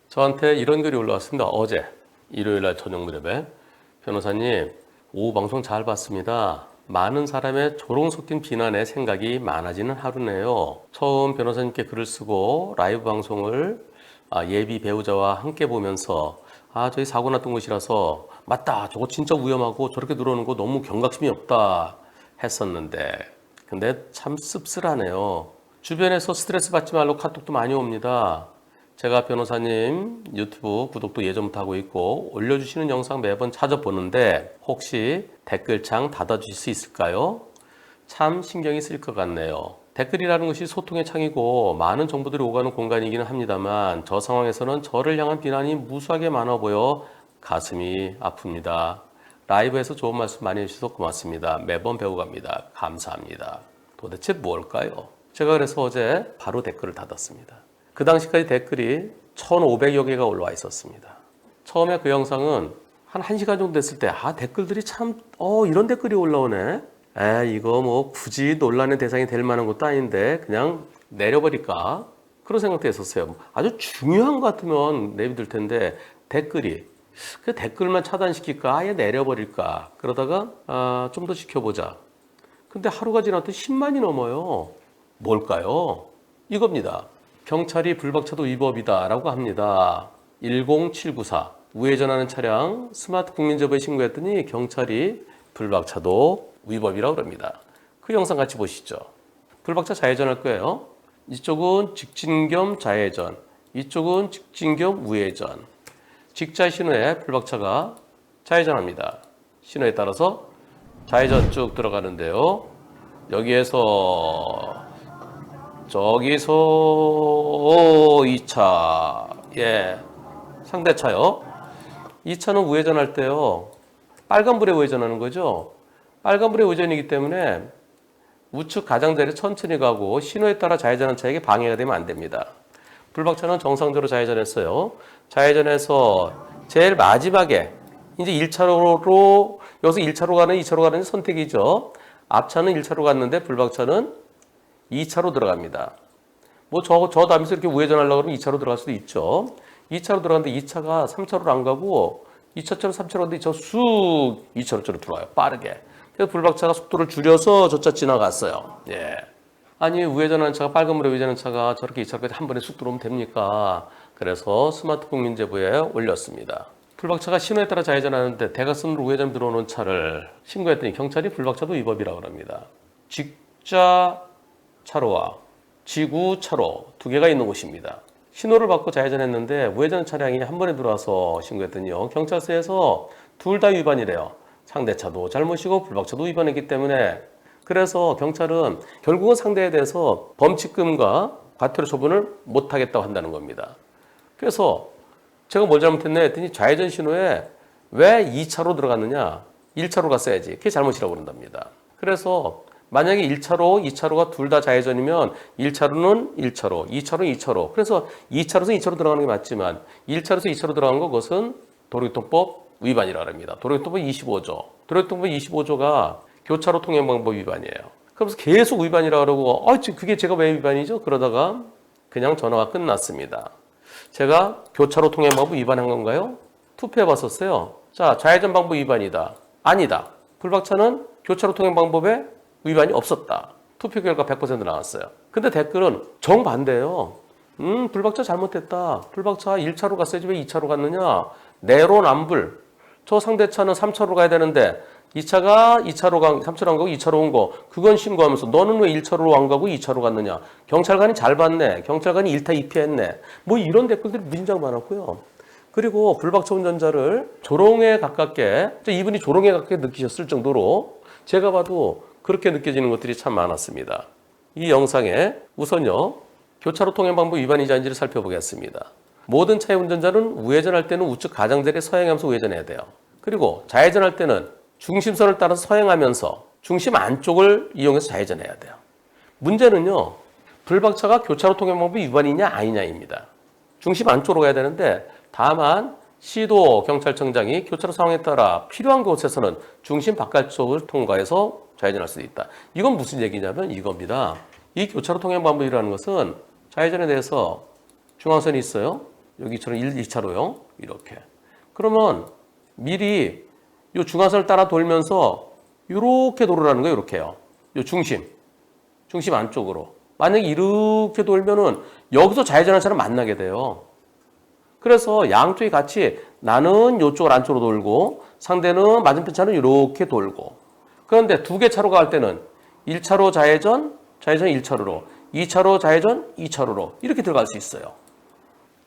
저한테 이런 글이 올라왔습니다. 어제 일요일날 저녁 무렵에 변호사님 오후 방송 잘 봤습니다. 많은 사람의 조롱 섞인 비난에 생각이 많아지는 하루네요. 처음 변호사님께 글을 쓰고 라이브 방송을 예비 배우자와 함께 보면서 저희 사고 났던 곳이라서 맞다 저거 진짜 위험하고 저렇게 들어오는 거 너무 경각심이 없다 했었는데 근데 참 씁쓸하네요. 주변에서 스트레스 받지 말라고 카톡도 많이 옵니다. 제가 변호사님 유튜브 구독도 예전부터 하고 있고 올려주시는 영상 매번 찾아보는데 혹시 댓글창 닫아주실 수 있을까요? 참 신경이 쓰일 것 같네요. 댓글이라는 것이 소통의 창이고 많은 정보들이 오가는 공간이기는 합니다만 저 상황에서는 저를 향한 비난이 무수하게 많아 보여 가슴이 아픕니다. 라이브에서 좋은 말씀 많이 해주셔서 고맙습니다. 매번 배워갑니다. 감사합니다. 도대체 뭘까요? 제가 그래서 어제 바로 댓글을 닫았습니다. 그 당시까지 댓글이 1,500여 개가 올라와 있었습니다. 처음에 그 영상은 한 1시간 정도 됐을 때 댓글들이 참 이런 댓글이 올라오네. 이거 뭐 굳이 논란의 대상이 될 만한 것도 아닌데 그냥 내려버릴까? 그런 생각도 했었어요. 아주 중요한 것 같으면 내비둘 텐데 댓글이 그 댓글만 차단시킬까? 아예 내려버릴까? 그러다가 좀 더 지켜보자. 근데 하루가 지났더니 10만이 넘어요. 뭘까요? 이겁니다. 경찰이 불박차도 위법이다라고 합니다. 10794 우회전하는 차량 스마트 국민제보에 신고했더니 경찰이 불박차도 위법이라고 합니다. 그 영상 같이 보시죠. 불박차 좌회전할 거예요. 이쪽은 직진 겸 좌회전, 이쪽은 직진 겸 우회전. 직자 신호에 불박차가 좌회전합니다. 신호에 따라서 좌회전 쭉 들어가는데요. 여기에서 저기서 2차 상대차요. 2차는 우회전할 때요 빨간불에 우회전하는 거죠. 빨간불에 우회전이기 때문에 우측 가장자리에 천천히 가고 신호에 따라 좌회전하는 차에게 방해가 되면 안 됩니다. 불박차는 정상적으로 좌회전했어요. 좌회전해서 제일 마지막에 이제 1차로로 여기서 1차로 가는 2차로 가는 선택이죠. 앞차는 1차로 갔는데 불박차는 2차로 들어갑니다. 뭐 저 다음에서 이렇게 우회전하려고 그러면 2차로 들어갈 수도 있죠. 2차로 들어갔는데 2차가 3차로로 안 가고 2차처럼 3차로 갔는데 2차가 쑥 2차로로 들어와요. 빠르게. 그래서 불박차가 속도를 줄여서 저 차 지나갔어요. 아니 우회전하는 차가 빨간불에 우회전하는 차가 저렇게 2차로까지 한 번에 쑥 들어오면 됩니까? 그래서 스마트 국민제보에 올렸습니다. 불박차가 신호에 따라 좌회전하는데 대각선으로 우회전 들어오는 차를 신고했더니 경찰이 불박차도 위법이라고 합니다. 직자 차로와 지구 차로 두 개가 있는 곳입니다. 신호를 받고 좌회전했는데 우회전 차량이 한 번에 들어와서 신고했더니요. 경찰서에서 둘 다 위반이래요. 상대차도 잘못이고 불박차도 위반했기 때문에 그래서 경찰은 결국은 상대에 대해서 범칙금과 과태료 처분을 못하겠다고 한다는 겁니다. 그래서 제가 뭘 잘못했냐 했더니 좌회전 신호에 왜 2차로 들어갔느냐 1차로 갔어야지 그게 잘못이라고 그런답니다. 그래서 만약에 1차로, 2차로가 둘 다 좌회전이면 1차로는 1차로, 2차로는 2차로. 그래서 2차로에서 2차로 들어가는 게 맞지만 1차로에서 2차로 들어간 그것은 도로교통법 위반이라고 합니다. 도로교통법 25조. 도로교통법 25조가 교차로 통행방법 위반이에요. 그래서 계속 위반이라고 그러고 그게 제가 왜 위반이죠? 그러다가 그냥 전화가 끝났습니다. 제가 교차로 통행방법 위반한 건가요? 투표해 봤었어요. 자, 좌회전 방법 위반이다. 아니다. 불박차는 교차로 통행방법에 위반이 없었다. 투표 결과 100% 나왔어요. 근데 댓글은 정반대예요. 불박차 잘못했다. 불박차 1차로 갔어야지 왜 2차로 갔느냐. 내로남불. 저 상대차는 3차로 가야 되는데 2차가 3차로 안 가고 2차로 온 거 그건 신고하면서 너는 왜 1차로 안 가고 2차로 갔느냐. 경찰관이 잘 봤네. 경찰관이 1타 2피 했네. 뭐 이런 댓글들이 무진장 많았고요. 그리고 불박차 운전자를 조롱에 가깝게 이분이 조롱에 가깝게 느끼셨을 정도로 제가 봐도 그렇게 느껴지는 것들이 참 많았습니다. 이 영상에 우선요. 교차로 통행방법 위반인지 아닌지를 살펴보겠습니다. 모든 차의 운전자는 우회전할 때는 우측 가장자리에 서행하면서 우회전해야 돼요. 그리고 좌회전할 때는 중심선을 따라서 서행하면서 중심 안쪽을 이용해서 좌회전해야 돼요. 문제는요. 불박차가 교차로 통행방법 위반이냐 아니냐입니다. 중심 안쪽으로 가야 되는데 다만 시도 경찰청장이 교차로 상황에 따라 필요한 곳에서는 중심 바깥쪽을 통과해서 좌회전할 수도 있다. 이건 무슨 얘기냐면 이겁니다. 이 교차로 통행 방법이라는 것은 좌회전에 대해서 중앙선이 있어요. 여기처럼 2차로요. 이렇게. 그러면 미리 이 중앙선을 따라 돌면서 이렇게 돌으라는 거예요. 이렇게요. 이 중심 안쪽으로. 만약에 이렇게 돌면은 여기서 좌회전하는 차를 만나게 돼요. 그래서 양쪽이 같이 나는 이쪽을 안쪽으로 돌고 상대는 맞은편 차는 이렇게 돌고. 그런데 두 개 차로가 갈 때는 1차로 좌회전 1차로로, 2차로 좌회전 2차로로 이렇게 들어갈 수 있어요.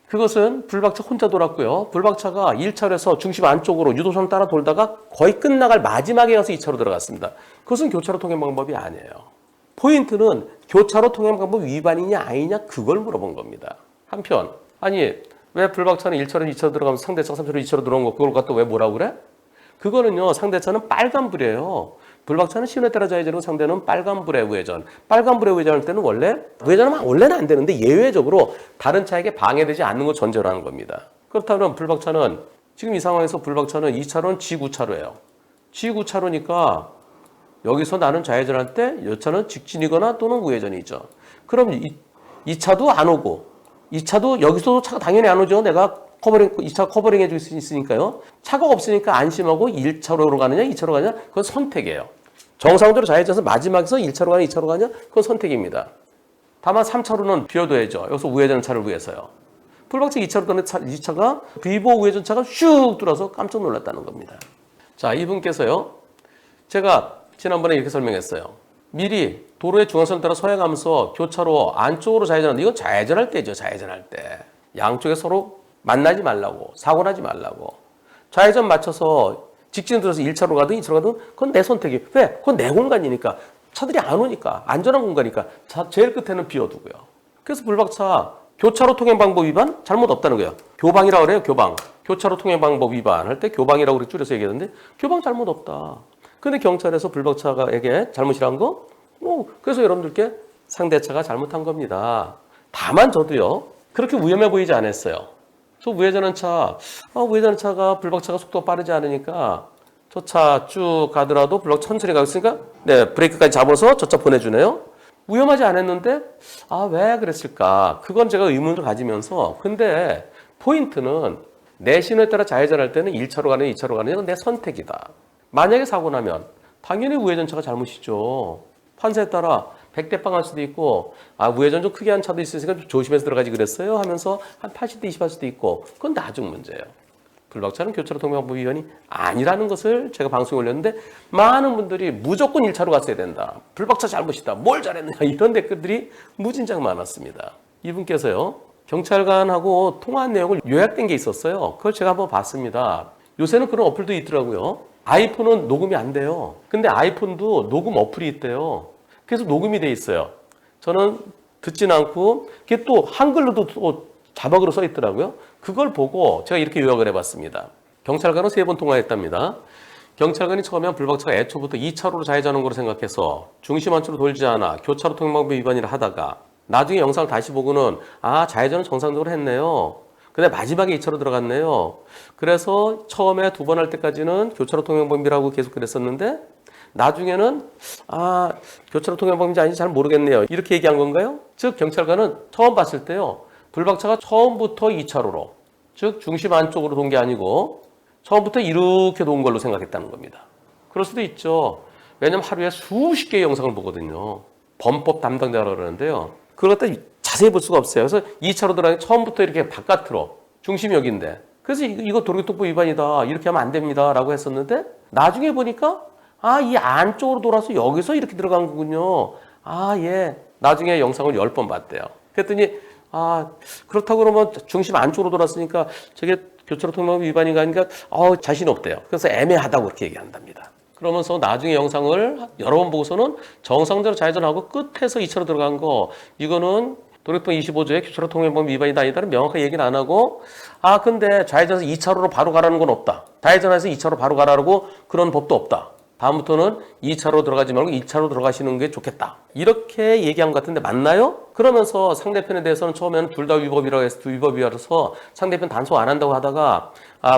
그것은 불박차 혼자 돌았고요. 불박차가 1차로에서 중심 안쪽으로 유도선 따라 돌다가 거의 끝나갈 마지막에 가서 2차로 들어갔습니다. 그것은 교차로 통행 방법이 아니에요. 포인트는 교차로 통행 방법 위반이냐 아니냐 그걸 물어본 겁니다. 한편 아니 왜 불박차는 1차로 2차로 들어가면 상대차가 3차로 2차로 들어온 거 그걸 갖다 왜 뭐라고 그래? 그거는요 상대차는 빨간불이에요. 불박차는 신호에 따라 좌회전이고 상대는 빨간불에 우회전. 빨간불에 우회전할 때는 원래는 안 되는데 예외적으로 다른 차에게 방해되지 않는 걸 전제로 하는 겁니다. 그렇다면 불박차는 지금 이 상황에서 불박차는 2차로는 G9차로예요. G9차로니까 여기서 나는 좌회전할 때 이 차는 직진이거나 또는 우회전이죠. 그럼 이 차도 안 오고 이 차도 여기서도 차가 당연히 안 오죠. 내가 2차 커버링 해줄 수 있으니까요. 차가 없으니까 안심하고 1차로로 가느냐 2차로 가느냐 그건 선택이에요. 정상적으로 좌회전해서 마지막에서 1차로 가느냐 2차로 가느냐 그건 선택입니다. 다만 3차로는 비워둬야죠. 여기서 우회전 차를 위해서요. 불박차 2차로 가는 2차가 비보 우회전차가 슉 들어서 깜짝 놀랐다는 겁니다. 자, 이분께서요. 제가 지난번에 이렇게 설명했어요. 미리 도로의 중앙선을 따라 서행하면서 교차로 안쪽으로 좌회전하는데 이건 좌회전할 때죠. 좌회전할 때. 양쪽에 서로 만나지 말라고. 사고 나지 말라고. 좌회전 맞춰서 직진 들어서 1차로 가든 2차로 가든 그건 내 선택이. 왜? 그건 내 공간이니까. 차들이 안 오니까. 안전한 공간이니까. 제일 끝에는 비워두고요. 그래서 불박차 교차로 통행 방법 위반 잘못 없다는 거예요. 교방이라고 그래요. 교방. 교차로 통행 방법 위반 할 때 교방이라고 그렇게 줄여서 얘기하는데 교방 잘못 없다. 근데 경찰에서 불박차에게 잘못이란 거? 그래서 여러분들께 상대차가 잘못한 겁니다. 다만 저도요. 그렇게 위험해 보이지 않았어요. 저 우회전한 차가 불박차가 속도가 빠르지 않으니까 저 차 쭉 가더라도 불박 천천히 가고 있으니까 네, 브레이크까지 잡아서 저 차 보내주네요. 위험하지 않았는데 왜 그랬을까? 그건 제가 의문을 가지면서 근데 포인트는 내 신호에 따라 좌회전할 때는 1차로 가느냐 2차로 가느냐 내 선택이다. 만약에 사고 나면 당연히 우회전차가 잘못이죠. 판사에 따라 100대 빵 할 수도 있고 우회전 좀 크게 한 차도 있으니까 좀 조심해서 들어가지 그랬어요 하면서 한 80대 20 할 수도 있고 그건 나중 문제예요. 불박차는 교차로 통행방법 위반이 아니라는 것을 제가 방송에 올렸는데 많은 분들이 무조건 1차로 갔어야 된다. 불박차 잘못이다. 뭘 잘했느냐 이런 댓글들이 무진장 많았습니다. 이분께서요. 경찰관하고 통화한 내용을 요약된 게 있었어요. 그걸 제가 한번 봤습니다. 요새는 그런 어플도 있더라고요. 아이폰은 녹음이 안 돼요. 근데 아이폰도 녹음 어플이 있대요. 그래서 녹음이 돼 있어요. 저는 듣진 않고 그게 또 한글로도 또 자막으로 써 있더라고요. 그걸 보고 제가 이렇게 요약을 해봤습니다. 경찰관은 3번 통화했답니다. 경찰관이 처음에 불박차가 애초부터 2차로로 좌회전하는 거로 생각해서 중심 안쪽으로 돌지 않아 교차로 통행방법 위반이라 하다가 나중에 영상을 다시 보고는 좌회전은 정상적으로 했네요. 근데 마지막에 2차로 들어갔네요. 그래서 처음에 2번 할 때까지는 교차로 통행방법이라고 계속 그랬었는데 나중에는 교차로 통행방법인지 아닌지 잘 모르겠네요. 이렇게 얘기한 건가요? 즉 경찰관은 처음 봤을 때요. 불박차가 처음부터 2차로로 즉 중심 안쪽으로 돈 게 아니고 처음부터 이렇게 돈 걸로 생각했다는 겁니다. 그럴 수도 있죠. 왜냐면 하루에 수십 개의 영상을 보거든요. 범법 담당자라고 그러는데요. 그걸 갖다 자세히 볼 수가 없어요. 그래서 2차로 들어가니 처음부터 이렇게 바깥으로 중심이 여기인데 그래서 이거 도로교통법 위반이다. 이렇게 하면 안 됩니다. 라고 했었는데 나중에 보니까 이 안쪽으로 돌아서 여기서 이렇게 들어간 거군요. 예. 나중에 영상을 10번 봤대요. 그랬더니 그렇다고 그러면 중심 안쪽으로 돌았으니까 저게 교차로 통행방법 위반인가 하니까 자신 없대요. 그래서 애매하다고 그렇게 얘기한답니다. 그러면서 나중에 영상을 여러 번 보고서는 정상대로 좌회전하고 끝에서 2차로 들어간 거 이거는 도로교통 25조의 교차로 통행방법 위반이다 아니다는 명확하게 얘기는 안 하고 근데 좌회전해서 2차로로 바로 가라는 건 없다. 좌회전해서 2차로 바로 가라고 그런 법도 없다. 다음부터는 2차로 들어가지 말고 2차로 들어가시는 게 좋겠다. 이렇게 얘기한 것 같은데 맞나요? 그러면서 상대편에 대해서는 처음에는 둘 다 위법이라고 해서 위법이라서 상대편 단속 안 한다고 하다가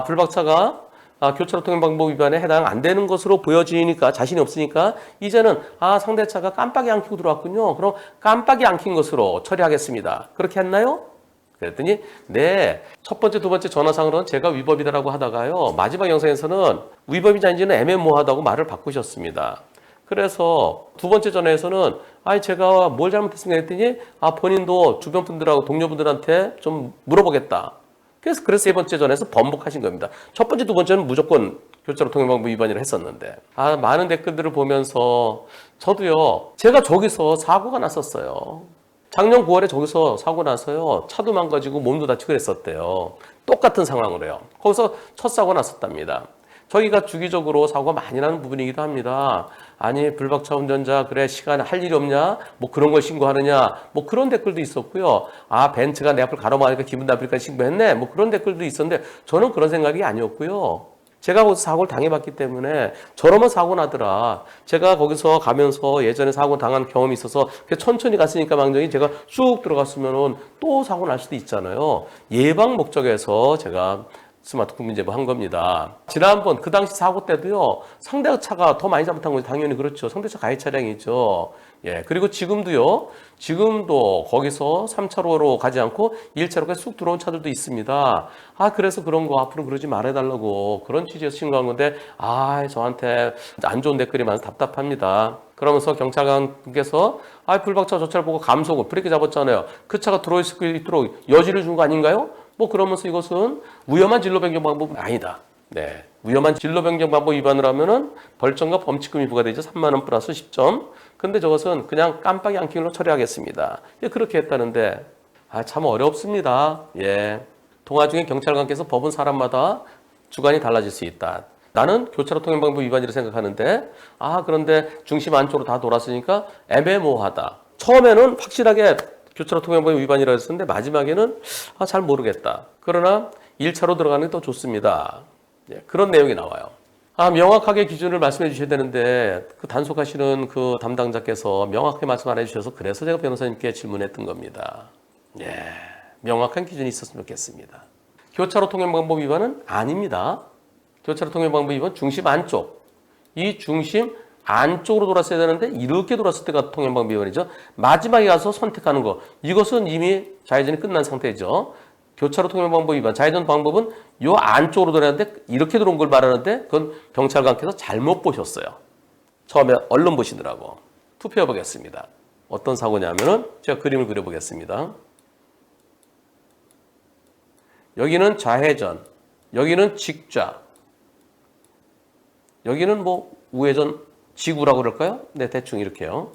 불박차가 교차로 통행 방법 위반에 해당 안 되는 것으로 보여지니까 자신이 없으니까 이제는 상대차가 깜빡이 안 켜고 들어왔군요. 그럼 깜빡이 안 킨 것으로 처리하겠습니다. 그렇게 했나요? 그랬더니 네, 첫 번째, 두 번째 전화상으로는 제가 위법이다라고 하다가요. 마지막 영상에서는 위법인지 아닌지는 애매모호하다고 말을 바꾸셨습니다. 그래서 두 번째 전화에서는 제가 뭘 잘못했습니까 했더니 본인도 주변 분들하고 동료분들한테 좀 물어보겠다. 그래서 세 번째 전에서 번복하신 겁니다. 첫 번째, 두 번째는 무조건 교차로 통행방법 위반이라 했었는데 많은 댓글들을 보면서 저도요. 제가 저기서 사고가 났었어요. 작년 9월에 저기서 사고 나서요. 차도 망가지고 몸도 다치고 그랬었대요. 똑같은 상황으로요. 거기서 첫 사고가 났었답니다. 저희가 주기적으로 사고가 많이 나는 부분이기도 합니다. 아니 불박차 운전자 그래 시간 할 일이 없냐 뭐 그런 걸 신고하느냐 뭐 그런 댓글도 있었고요. 벤츠가 내 앞을 가로막으니까 기분 나쁘니까 신고했네 뭐 그런 댓글도 있었는데 저는 그런 생각이 아니었고요. 제가 거기서 사고를 당해봤기 때문에 저러면 사고 나더라. 제가 거기서 가면서 예전에 사고 당한 경험이 있어서 천천히 갔으니까 망정이 제가 쑥 들어갔으면 또 사고 날 수도 있잖아요. 예방 목적에서 제가 스마트 국민 제보한 겁니다. 지난번 그 당시 사고 때도요. 상대차가 더 많이 잘못한 거죠. 당연히 그렇죠. 상대차 가해 차량이죠. 그리고 지금도 거기서 3차로로 가지 않고 1차로까지 쑥 들어온 차들도 있습니다. 그래서 그런 거 앞으로 그러지 말아달라고 그런 취지에서 신고한 건데 저한테 안 좋은 댓글이 많아서 답답합니다. 그러면서 경찰관께서 불박차 저 차를 보고 감속을 브레이크 잡았잖아요. 그 차가 들어올 수 있도록 여지를 준 거 아닌가요? 그러면서 이것은 위험한 진로 변경 방법은 아니다. 네. 위험한 진로 변경 방법 위반을 하면은 벌점과 범칙금이 부과되죠. 3만 원 플러스 10점. 근데 저것은 그냥 깜빡이 안 켜기로 처리하겠습니다. 그렇게 했다는데 참 어렵습니다. 통화 중에 경찰관께서 법은 사람마다 주관이 달라질 수 있다. 나는 교차로 통행 방법 위반이라고 생각하는데 그런데 중심 안쪽으로 다 돌았으니까 애매모호하다. 처음에는 확실하게 교차로 통행방법 위반이라고 했었는데 마지막에는 잘 모르겠다. 그러나 1차로 들어가는 게 더 좋습니다. 그런 내용이 나와요. 명확하게 기준을 말씀해 주셔야 되는데 그 단속하시는 그 담당자께서 명확하게 말씀 안 해주셔서 그래서 제가 변호사님께 질문했던 겁니다. 명확한 기준이 있었으면 좋겠습니다. 교차로 통행방법 위반은 아닙니다. 교차로 통행방법 위반 중심 안쪽. 이 중심 안쪽으로 돌았어야 되는데 이렇게 돌았을 때가 통행방법 위반이죠. 마지막에 가서 선택하는 거. 이것은 이미 좌회전이 끝난 상태죠. 교차로 통행방법 위반. 좌회전 방법은 요 안쪽으로 돌아야 되는데 이렇게 들어온 걸 말하는데 그건 경찰관께서 잘못 보셨어요. 처음에 얼른 보시느라고. 투표해 보겠습니다. 어떤 사고냐면은 제가 그림을 그려보겠습니다. 여기는 좌회전. 여기는 직좌. 여기는 우회전 지구라고 그럴까요? 네, 대충 이렇게요.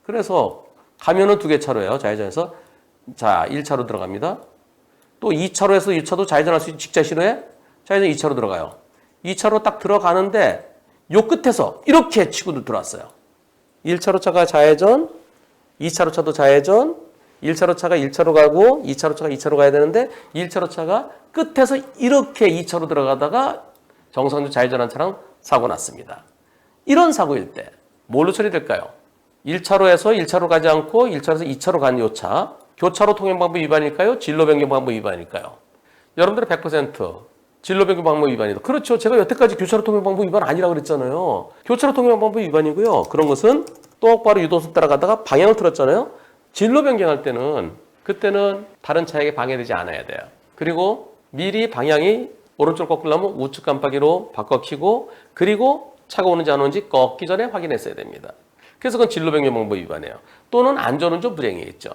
그래서 가면은 2개 차로예요. 좌회전에서. 1차로 들어갑니다. 또 2차로에서 1차도 좌회전할 수 있는 직자 신호에 좌회전 2차로 들어가요. 2차로 딱 들어가는데 요 끝에서 이렇게 치고 들어왔어요. 1차로 차가 좌회전, 2차로 차도 좌회전, 1차로 차가 1차로 가고 2차로 차가 2차로 가야 되는데 1차로 차가 끝에서 이렇게 2차로 들어가다가 정상적으로 좌회전한 차랑 사고 났습니다. 이런 사고일 때 뭘로 처리될까요? 1차로에서 1차로 가지 않고 1차로에서 2차로 간 요 차. 교차로 통행방법 위반일까요? 진로 변경 방법 위반일까요? 여러분들은 100% 진로 변경 방법 위반이다. 그렇죠. 제가 여태까지 교차로 통행 방법 위반 아니라고 그랬잖아요. 교차로 통행 방법 위반이고요. 그런 것은 똑바로 유도선 따라가다가 방향을 틀었잖아요. 진로 변경할 때는 그때는 다른 차에게 방해되지 않아야 돼요. 그리고 미리 방향이 오른쪽 꺾으려면 우측 깜빡이로 바꿔 켜고 그리고 차가 오는지 안 오는지 꺾기 전에 확인했어야 됩니다. 그래서 그건 진로 변경 방법 위반이에요. 또는 안전운전 불행이겠죠.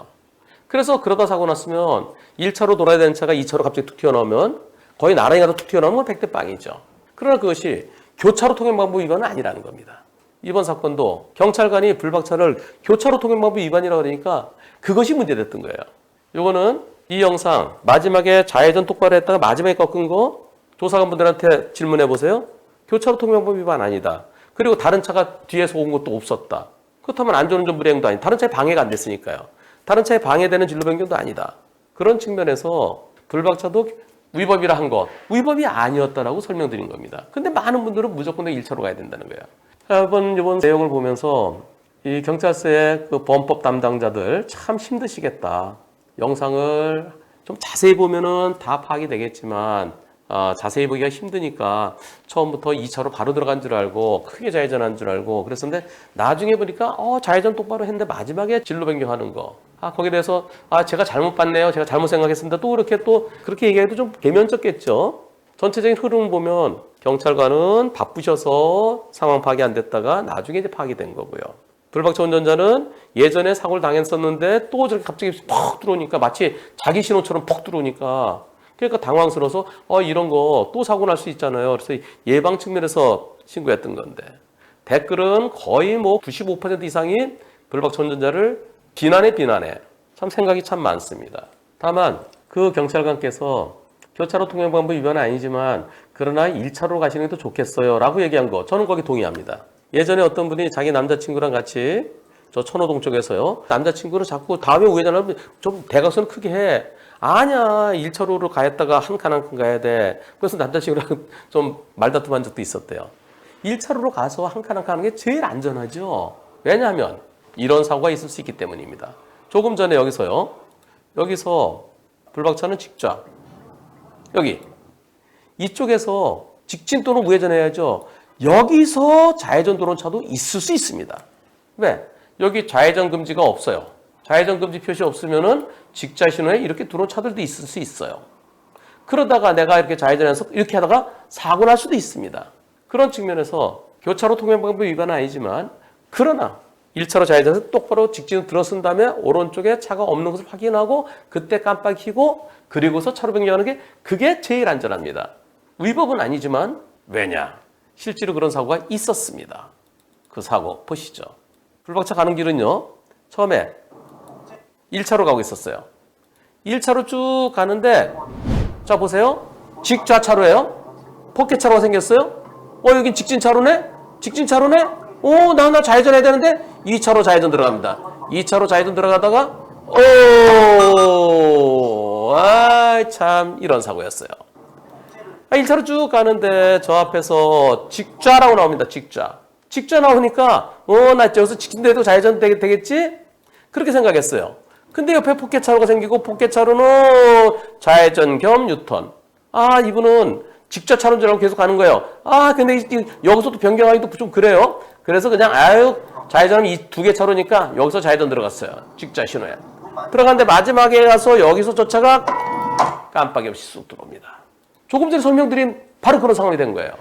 그래서 그러다 사고 났으면 1차로 돌아야 되는 차가 2차로 갑자기 툭 튀어나오면 거의 나란히 가서 툭 튀어나오면 100대 빵이죠. 그러나 그것이 교차로 통행 방법 위반은 아니라는 겁니다. 이번 사건도 경찰관이 불박차를 교차로 통행 방법 위반이라고 그러니까 그것이 문제됐던 거예요. 요거는 이 영상 마지막에 좌회전 똑바로 했다가 마지막에 꺾은 거 조사관분들한테 질문해 보세요. 교차로 통행 방법 위반 아니다. 그리고 다른 차가 뒤에서 온 것도 없었다. 그렇다면 안전운전 불이행도 아니다. 다른 차에 방해가 안 됐으니까요. 다른 차에 방해되는 진로 변경도 아니다. 그런 측면에서 불박차도 위법이라 한 것, 위법이 아니었다라고 설명드린 겁니다. 근데 많은 분들은 무조건 1차로 가야 된다는 거예요. 이번 내용을 보면서 이 경찰서의 그 범법 담당자들 참 힘드시겠다. 영상을 좀 자세히 보면은 다 파악이 되겠지만 자세히 보기가 힘드니까 처음부터 2차로 바로 들어간 줄 알고 크게 좌회전한 줄 알고 그랬었는데 나중에 보니까 좌회전 똑바로 했는데 마지막에 진로 변경하는 거. 거기에 대해서 제가 잘못 봤네요. 제가 잘못 생각했습니다. 또 그렇게 얘기해도 좀 개면적겠죠. 전체적인 흐름을 보면 경찰관은 바쁘셔서 상황 파악이 안 됐다가 나중에 이제 파악이 된 거고요. 불박차 운전자는 예전에 사고를 당했었는데 또 저렇게 갑자기 퍽 들어오니까 마치 자기 신호처럼 퍽 들어오니까 그러니까 당황스러워서 이런 거 또 사고 날 수 있잖아요. 그래서 예방 측면에서 신고했던 건데 댓글은 거의 뭐 95% 이상이 불박차 운전자를 비난해. 참 생각이 참 많습니다. 다만 그 경찰관께서 교차로 통행방법 위반은 아니지만 그러나 1차로로 가시는 게 더 좋겠어요 라고 얘기한 거 저는 거기 동의합니다. 예전에 어떤 분이 자기 남자친구랑 같이 저 천호동 쪽에서요. 남자친구는 자꾸 다음에 우회전하면 좀 대각선 크게 해. 아니야 1차로로 가야다가 한 칸 가야 돼. 그래서 남자친구랑 좀 말다툼한 적도 있었대요. 1차로로 가서 한 칸 가는 게 제일 안전하죠. 왜냐하면 이런 사고가 있을 수 있기 때문입니다. 조금 전에 여기서 불박차는 직좌 여기 이쪽에서 직진 또는 우회전해야죠. 여기서 좌회전 들어온 차도 있을 수 있습니다. 왜? 여기 좌회전 금지가 없어요. 좌회전 금지 표시 없으면은 직자 신호에 이렇게 들어온 차들도 있을 수 있어요. 그러다가 내가 이렇게 좌회전해서 이렇게 하다가 사고 날 수도 있습니다. 그런 측면에서 교차로 통행방법 위반은 아니지만 그러나 1차로 좌회전해서 똑바로 직진을 들어선 다음에 오른쪽에 차가 없는 것을 확인하고 그때 깜빡 켜고 그리고서 차로 변경하는 게 그게 제일 안전합니다. 위법은 아니지만 왜냐? 실제로 그런 사고가 있었습니다. 그 사고 보시죠. 불박차 가는 길은요. 처음에 1차로 가고 있었어요. 1차로 쭉 가는데 자 보세요. 직좌차로예요. 포켓차로가 생겼어요. 여긴 직진차로네? 나 좌회전해야 되는데 2차로 좌회전 들어갑니다. 2차로 좌회전 들어가다가 참 이런 사고였어요. 1차로 쭉 가는데 저 앞에서 직좌라고 나옵니다. 직좌 나오니까 나 여기서 직진돼도 좌회전 되겠지? 그렇게 생각했어요. 근데 옆에 포켓차로가 생기고 포켓차로는 좌회전 겸 유턴. 이분은 직좌차로인 줄 알고 계속 가는 거예요. 근데 여기서도 변경하기도 좀 그래요. 그래서 그냥 좌회전은 이 두 개 차로니까 여기서 좌회전 들어갔어요. 직좌 신호에. 들어갔는데 마지막에 가서 여기서 저 차가 깜빡이 없이 쑥 들어옵니다. 조금 전에 설명드린 바로 그런 상황이 된 거예요.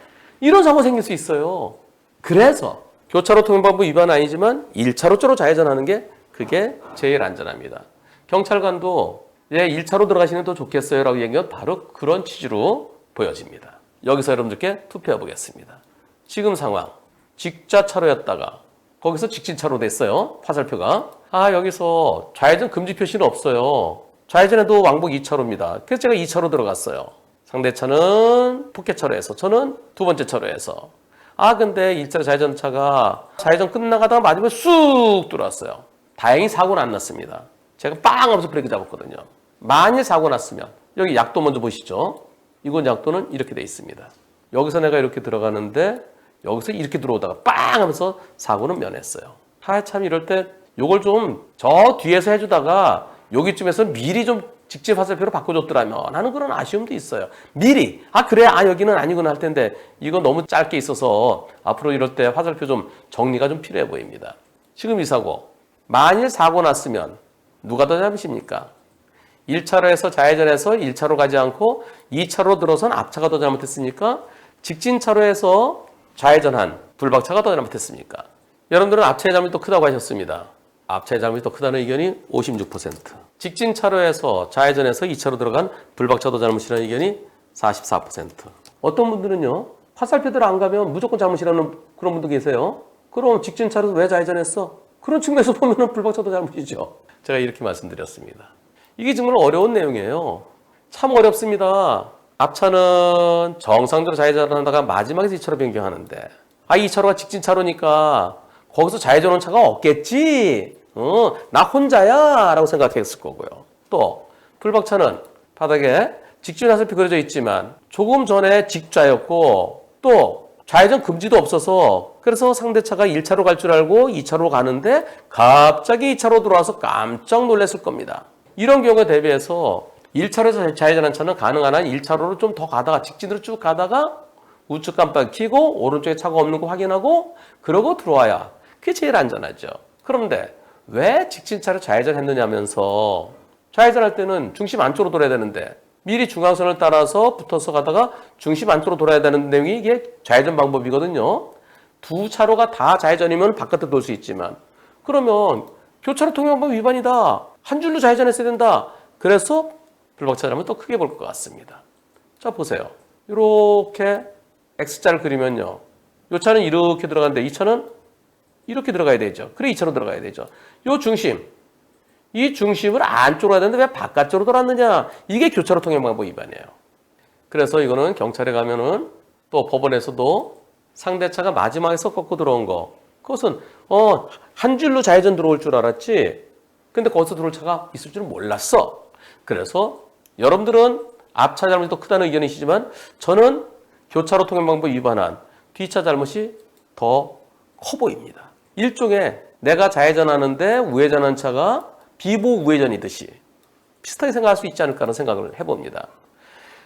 이런 사고 생길 수 있어요. 그래서 교차로 통행방법 위반은 아니지만 1차로째로 좌회전하는 게 그게 제일 안전합니다. 경찰관도 1차로 들어가시는 게 더 좋겠어요 라고 얘기한 바로 그런 취지로 보여집니다. 여기서 여러분들께 투표해 보겠습니다. 지금 상황 직좌차로였다가 거기서 직진차로 됐어요. 화살표가. 여기서 좌회전 금지 표시는 없어요. 좌회전에도 왕복 2차로입니다. 그래서 제가 2차로 들어갔어요. 상대차는 포켓차로에서 저는 두 번째 차로에서 근데 1차로 좌회전차가 좌회전 끝나가다가 마지막에 쑥 들어왔어요. 다행히 사고는 안 났습니다. 제가 빵 하면서 브레이크 잡았거든요. 만일 사고 났으면 여기 약도 먼저 보시죠. 이건 약도는 이렇게 돼 있습니다. 여기서 내가 이렇게 들어가는데 여기서 이렇게 들어오다가 빵 하면서 사고는 면했어요. 참 이럴 때 요걸 좀 저 뒤에서 해주다가 여기쯤에서 미리 좀 직진 화살표로 바꿔줬더라면 하는 그런 아쉬움도 있어요. 미리 그래 여기는 아니구나 할 텐데 이거 너무 짧게 있어서 앞으로 이럴 때 화살표 좀 정리가 좀 필요해 보입니다. 지금 이 사고 만일 사고 났으면 누가 더 잘못입니까? 1차로에서 좌회전해서 1차로 가지 않고 2차로 들어선 앞차가 더 잘못했으니까 직진차로에서 좌회전한 불박차가 더 잘못했습니까? 여러분들은 앞차의 잘못이 더 크다고 하셨습니다. 앞차의 잘못이 더 크다는 의견이 56%. 직진차로에서 좌회전해서 2차로 들어간 불박차도 잘못이라는 의견이 44%. 어떤 분들은요. 화살표대로 안 가면 무조건 잘못이라는 그런 분도 계세요. 그럼 직진차로에서 왜 좌회전했어? 그런 측면에서 보면 불박차도 잘못이죠. 제가 이렇게 말씀드렸습니다. 이게 정말 어려운 내용이에요. 참 어렵습니다. 앞차는 정상적으로 좌회전을 하다가 마지막에서 2차로 변경하는데 2차로가 직진차로니까 거기서 좌회전 온 차가 없겠지. 나 혼자야 라고 생각했을 거고요. 또 불박차는 바닥에 직진 화살표 그려져 있지만 조금 전에 직좌였고 또 좌회전 금지도 없어서 그래서 상대차가 1차로 갈 줄 알고 2차로 가는데 갑자기 2차로 들어와서 깜짝 놀랐을 겁니다. 이런 경우에 대비해서 1차로에서 좌회전한 차는 가능한 한 1차로로 좀 더 가다가 직진으로 쭉 가다가 우측 깜빡이 켜고 오른쪽에 차가 없는 거 확인하고 그러고 들어와야 그게 제일 안전하죠. 그런데 왜 직진차로 좌회전했느냐면서 좌회전할 때는 중심 안쪽으로 돌아야 되는데 미리 중앙선을 따라서 붙어서 가다가 중심 안쪽으로 돌아야 되는 내용이 이게 좌회전 방법이거든요. 두 차로가 다 좌회전이면 바깥으로 돌 수 있지만 그러면 교차로 통행방법 위반이다. 한 줄로 좌회전했어야 된다. 그래서 불박차라면 또 크게 볼 것 같습니다. 자 보세요. 이렇게 X자를 그리면요. 이 차는 이렇게 들어가는데 이 차는 이렇게 들어가야 되죠. 그래 이 차로 들어가야 되죠. 이 중심. 이 중심을 안쪽으로 해야 되는데 왜 바깥쪽으로 돌았느냐. 이게 교차로 통행방법 위반이에요. 그래서 이거는 경찰에 가면은 또 법원에서도 상대차가 마지막에서 꺾고 들어온 거. 그것은 한 줄로 좌회전 들어올 줄 알았지. 근데 거기서 들어올 차가 있을 줄은 몰랐어. 그래서 여러분들은 앞차 잘못이 더 크다는 의견이시지만 저는 교차로 통행방법 위반한 뒤차 잘못이 더 커 보입니다. 일종의 내가 좌회전하는데 우회전한 차가 비보호 우회전이듯이 비슷하게 생각할 수 있지 않을까 하는 생각을 해봅니다.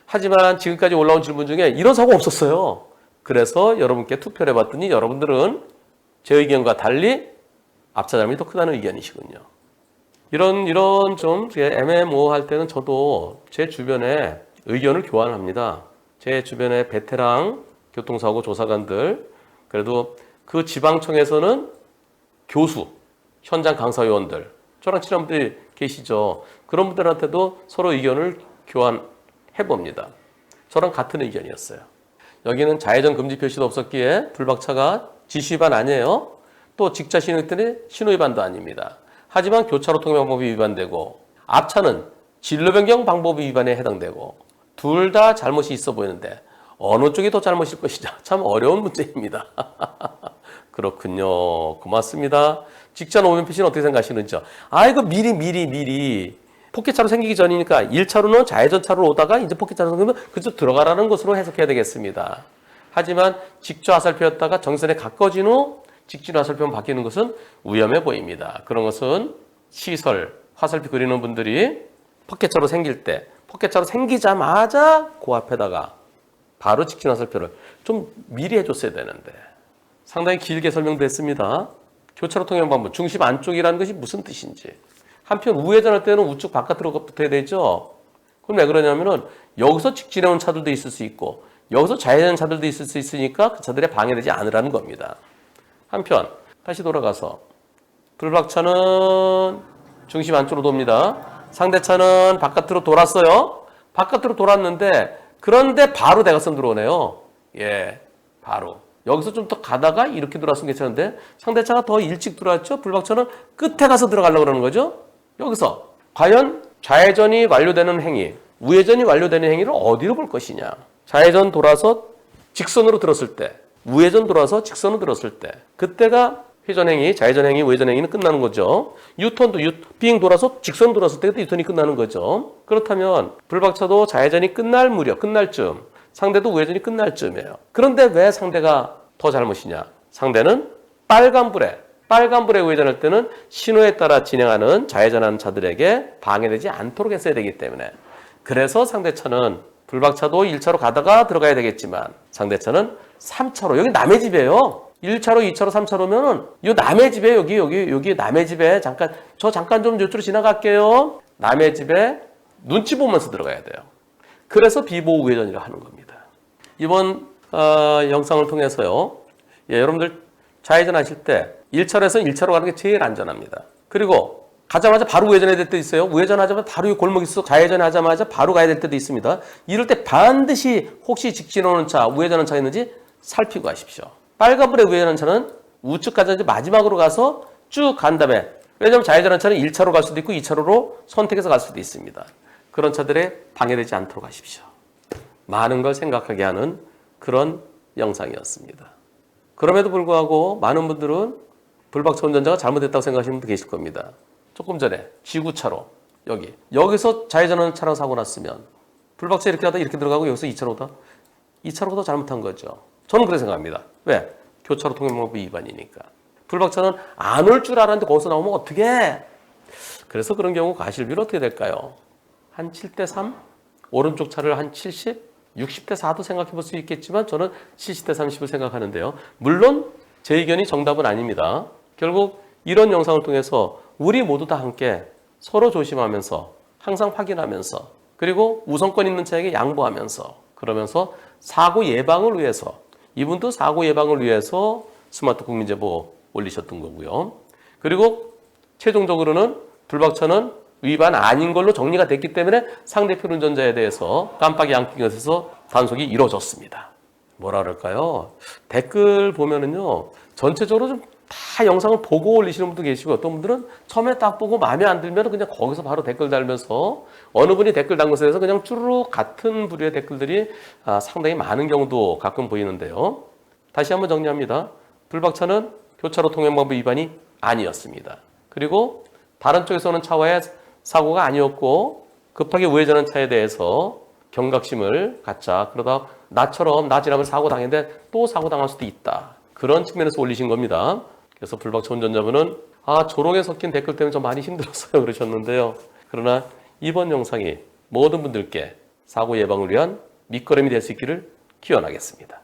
하지만 지금까지 올라온 질문 중에 이런 사고 없었어요. 그래서 여러분께 투표를 해봤더니 여러분들은 제 의견과 달리 앞차 잘못이 더 크다는 의견이시군요. 이런 좀 애매모호할 때는 저도 제 주변에 의견을 교환합니다. 제 주변에 베테랑 교통사고 조사관들, 그래도 그 지방청에서는 교수, 현장 강사위원들, 저랑 친한 분들이 계시죠. 그런 분들한테도 서로 의견을 교환해봅니다. 저랑 같은 의견이었어요. 여기는 좌회전 금지 표시도 없었기에 불박차가 지시위반 아니에요. 또 직자 신호했더니 신호위반도 아닙니다. 하지만 교차로 통행방법이 위반되고 앞차는 진로 변경 방법이 위반에 해당되고 둘 다 잘못이 있어 보이는데 어느 쪽이 더 잘못일 것이냐. 참 어려운 문제입니다. 그렇군요. 고맙습니다. 직전 오면 표시는 어떻게 생각하시는지요? 이거 미리 포켓차로 생기기 전이니까 1차로는 좌회전 차로로 오다가 이제 포켓차로 생기면 그쪽 들어가라는 것으로 해석해야 되겠습니다. 하지만 직주 화살표였다가 정선에 가까워진 후 직진 화살표만 바뀌는 것은 위험해 보입니다. 그런 것은 시설, 화살표 그리는 분들이 포켓차로 생길 때 포켓차로 생기자마자 그 앞에다가 바로 직진 화살표를 좀 미리 해줬어야 되는데 상당히 길게 설명도 했습니다. 교차로 통행 방법, 중심 안쪽이라는 것이 무슨 뜻인지. 한편 우회전할 때는 우측 바깥으로 붙어야 되죠. 그럼 왜 그러냐면은 여기서 직진해 온 차들도 있을 수 있고 여기서 좌회전 차들도 있을 수 있으니까 그 차들에 방해되지 않으라는 겁니다. 한편 다시 돌아가서 불박차는 중심 안쪽으로 돕니다. 상대차는 바깥으로 돌았어요. 바깥으로 돌았는데 그런데 바로 대각선 들어오네요. 예, 바로. 여기서 좀 더 가다가 이렇게 들어왔으면 괜찮은데 상대차가 더 일찍 들어왔죠. 불박차는 끝에 가서 들어가려고 그러는 거죠. 여기서 과연 좌회전이 완료되는 행위, 우회전이 완료되는 행위를 어디로 볼 것이냐. 좌회전 돌아서 직선으로 들었을 때, 우회전 돌아서 직선으로 들었을 때 그때가 회전행위, 좌회전행위, 우회전행위는 끝나는 거죠. 유턴도 빙 돌아서 직선으로 돌았을 때 그때 유턴이 끝나는 거죠. 그렇다면 불박차도 좌회전이 끝날 무렵, 끝날 쯤, 상대도 우회전이 끝날 쯤이에요. 그런데 왜 상대가 더 잘못이냐? 상대는 빨간불에 우회전할 때는 신호에 따라 진행하는 좌회전하는 차들에게 방해되지 않도록 했어야 되기 때문에 그래서 상대차는 불박차도 1차로 가다가 들어가야 되겠지만 상대차는 3차로, 여기 남의 집이에요. 1차로, 2차로, 3차로면은 요 남의 집에 여기 남의 집에 잠깐 좀 이쪽으로 지나갈게요. 남의 집에 눈치 보면서 들어가야 돼요. 그래서 비보호 우회전이라 하는 겁니다. 이번 영상을 통해서요. 여러분들 좌회전 하실 때 1차로에서는 1차로 가는 게 제일 안전합니다. 그리고 가자마자 바로 우회전해야 될 때도 있어요. 우회전하자마자 바로 이 골목이 있어 좌회전하자마자 바로 가야 될 때도 있습니다. 이럴 때 반드시 혹시 직진 오는 차, 우회전하는 차 있는지 살피고 가십시오. 빨간불에 우회전하는 차는 우측 가자마자 마지막으로 가서 쭉 간 다음에 왜냐하면 좌회전하는 차는 1차로 갈 수도 있고 2차로로 선택해서 갈 수도 있습니다. 그런 차들에 방해되지 않도록 하십시오. 많은 걸 생각하게 하는 그런 영상이었습니다. 그럼에도 불구하고 많은 분들은 불박차 운전자가 잘못했다고 생각하시는 분도 계실 겁니다. 조금 전에 지구차로 여기서 좌회전하는 차랑 사고 났으면 불박차 이렇게 하다 이렇게 들어가고 여기서 2차로다. 2차로가 더 잘못한 거죠. 저는 그렇게 생각합니다. 왜? 교차로 통행방법 위반이니까. 불박차는 안 올 줄 알았는데 거기서 나오면 어떡해? 그래서 그런 경우 과실비는 어떻게 될까요? 한 7대 3, 오른쪽 차를 한 70, 60대 4도 생각해 볼 수 있겠지만 저는 70대 30을 생각하는데요. 물론 제 의견이 정답은 아닙니다. 결국 이런 영상을 통해서 우리 모두 다 함께 서로 조심하면서 항상 확인하면서 그리고 우선권 있는 차에게 양보하면서 그러면서 사고 예방을 위해서 이분도 사고 예방을 위해서 스마트 국민제보 올리셨던 거고요. 그리고 최종적으로는 불박차는 위반 아닌 걸로 정리가 됐기 때문에 상대편 운전자에 대해서 깜빡이 안 낀 것에서 단속이 이루어졌습니다. 뭐라 그럴까요? 댓글 보면은요, 전체적으로 좀 다 영상을 보고 올리시는 분도 계시고 어떤 분들은 처음에 딱 보고 마음에 안 들면 그냥 거기서 바로 댓글 달면서 어느 분이 댓글 단 것에 대해서 그냥 쭈루룩 같은 부류의 댓글들이 상당히 많은 경우도 가끔 보이는데요. 다시 한번 정리합니다. 불박차는 교차로 통행방법 위반이 아니었습니다. 그리고 다른 쪽에서 오는 차와의 사고가 아니었고 급하게 우회전한 차에 대해서 경각심을 갖자. 그러다 나처럼 나 지나면 사고 당했는데 또 사고 당할 수도 있다. 그런 측면에서 올리신 겁니다. 그래서 불박차 운전자분은 조롱에 섞인 댓글 때문에 좀 많이 힘들었어요 그러셨는데요. 그러나 이번 영상이 모든 분들께 사고 예방을 위한 밑거름이 될 수 있기를 기원하겠습니다.